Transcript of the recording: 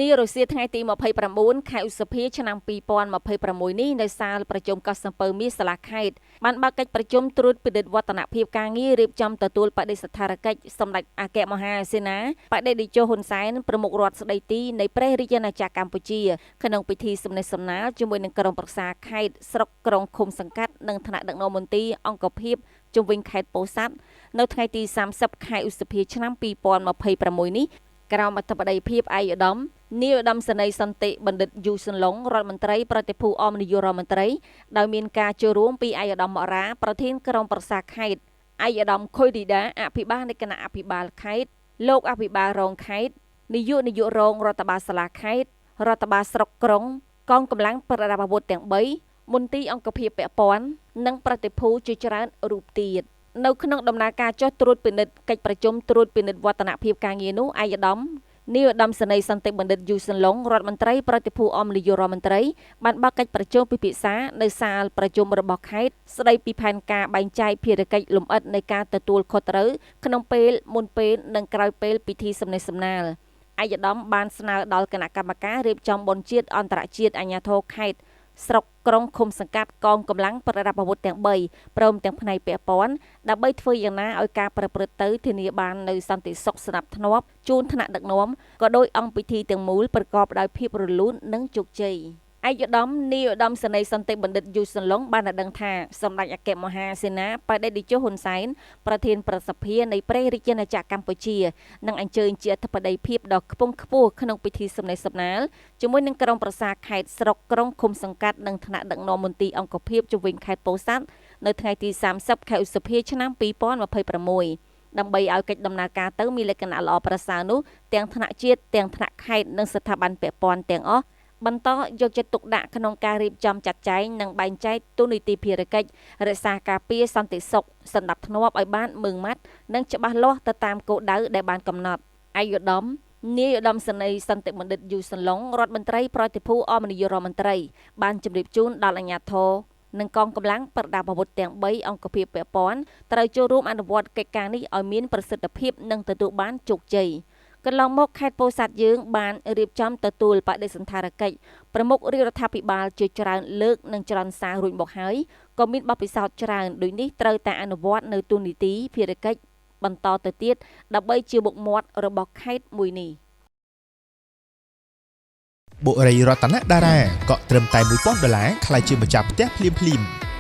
នេះរុស្ស៊ីថ្ងៃទី29ខែឧសភាឆ្នាំ2026នេះនៅសាលប្រជុំកោះសំពៅមាសសាលាខេត្តបានបើកកិច្ចប្រជុំត្រួតពិនិត្យវឌ្ឍនភាពការងាររៀបចំទទួលបដិសណ្ឋារកិច្ចសម្ដេចអគ្គមហាសេនាបដិតេជោហ៊ុនសែនប្រមុខរដ្ឋស្ដីទីនៃព្រះរាជាណាចក្រកម្ពុជាក្នុងពិធីសំណេះសំណាលជាមួយនឹងក្រុមប្រឹក្សាខេត្តស្រុកក្រុងឃុំសង្កាត់និងថ្នាក់ដឹកនាំមន្ទីរអង្គភាពជុំវិញខេត្តពោធិ៍សាត់នៅថ្ងៃទី30ខែឧសភាឆ្នាំ2026នេះក្រោមអធិបតីភាពឯកឧត្តមនាយឧត្តមសេនីយ៍សន្តិបណ្ឌិតយូសុនឡុងរដ្ឋមន្ត្រីប្រតិភូអមនាយករដ្ឋមន្ត្រីដោយមានការចូលរួមពីឯកឧត្តមអរ៉ាប្រធានក្រុមប្រឹក្សាខេត្តឯកឧត្តមខុយឌីដាអភិបាលនៃគណៈអភិបាលខេត្តលោកអភិបាលរងខេត្តនាយករងរដ្ឋបាលសាលាខេត្តរដ្ឋបាលស្រុកក្រុងកងកម្លាំងប្រដាប់អាវុធទាំង3មន្ទីរអង្គភាពពាក់ព័ន្ធនិងប្រតិភូជាច្រើនរូបទៀតនៅក្នុងដំណើរការចុះត្រួតពិនិត្យកិច្ចប្រជុំត្រួតពិនិត្យវឌ្ឍនភាពការងារនោះឯកឧត្តមនាយឧត្តមសេនីយ៍សន្តិបណ្ឌិតយូសុនឡុងរដ្ឋមន្ត្រីប្រតិភូអមនាយករដ្ឋមន្ត្រីបានបើកកិច្ចប្រជុំពិភាក្សានៅសាលប្រជុំរបស់ខេត្តស្ដីពីផែនការបែងចែកភារកិច្ចលម្អិតនៃការទទួលខុសត្រូវក្នុងពេលមុនពេលនិងក្រោយពេលពិធីសំណេះសំណាលឯកឧត្តមបានស្នើដល់គណៈកម្មការរៀបចំបុណ្យជាតិអន្តរជាតិអាជ្ញាធរខេត្តស្រុកក្រុងឃុំសង្កាត់កងកម្លាំងប្រដាប់អាវុធទាំង3ព្រមទាំងផ្នែកពាក់ព័ន្ធដើម្បីធ្វើយ៉ាងណាឲ្យការប្រព្រឹត្តទៅធានាបាននៅសន្តិសុខស្រាប់ធ្នាប់ជូនថ្នាក់ដឹកនាំក៏ដោយអង្គពិធីទាំងមូលប្រកបដោយភាពរលូននិងជោគជ័យឯកឧត្តមនាយឧត្តមសេនីយ៍សន្តិបណ្ឌិតយូសុនឡុងបានដឹងថាសម្ដេចអគ្គមហាសេនាបតីតេជោហ៊ុនសែនប្រធានប្រសិទ្ធិនៃព្រះរាជាណាចក្រកម្ពុជានឹងអញ្ជើញជាអធិបតីភាពដ៏ខ្ពង់ខ្ពស់ក្នុងពិធីសំណេះសំណាលជាមួយនឹងក្រុមប្រឹក្សាខេត្តស្រុកក្រុងឃុំសង្កាត់និងថ្នាក់ដឹកនាំមន្ទីរអង្គភាពជុំវិញខេត្តពោធិ៍សាត់នៅថ្ងៃទី30ខែឧសភាឆ្នាំ2026ដើម្បីឲ្យកិច្ចដំណើរការទៅមានលក្ខណៈល្អប្រសើរនោះទាំងថ្នាក់ជាតិទាំងថ្នាក់ខេត្តនិងស្ថាប័នពាក់ព័ន្ធទាំងអស់បន្តយកចិត្តទុកដាក់ក្នុងការរៀបចំចាត់ចែងនិងបែងចែកទូនីតិភារកិច្ចរក្សាការពារសន្តិសុខសណ្ដាប់ធ្នាប់ឲ្យបានម៉ឺងម៉ាត់និងច្បាស់លាស់ទៅតាមគោលដៅដែលបានកំណត់ឯកឧត្តមនាយឧត្តមសេនីយ៍សន្តិបណ្ឌិតយូសុនឡុងរដ្ឋមន្ត្រីប្រតិភូអមនាយករដ្ឋមន្ត្រីបានជម្រាបជូនដល់អាជ្ញាធរនិងកងកម្លាំងប្រដាប់អាវុធទាំង3អង្គភាពពាក់ព័ន្ធត្រូវចូលរួមអនុវត្តកិច្ចការនេះឲ្យមានប្រសិទ្ធភាពនិងទទួលបានជោគជ័យកន្លងមកខេត្តពោធិ៍សាត់យើងបានរៀបចំទទួលបដិសណ្ឋារកិច្ចប្រមុខរាជរដ្ឋាភិបាលជាច្រើនលើកនិងច្រើនសាររួចមកហើយក៏មានបទពិសោធន៍ច្រើនដូចនេះត្រូវតែអនុវត្តនៅទូនីតិភារកិច្ចបន្តទៅទៀតដើម្បីជាមុខមាត់របស់ខេត្តមួយនេះបុរីរតនតារាក៏ត្រឹមតែ$1000ក្លាយជាម្ចាស់ផ្ទះភ្លាមៗ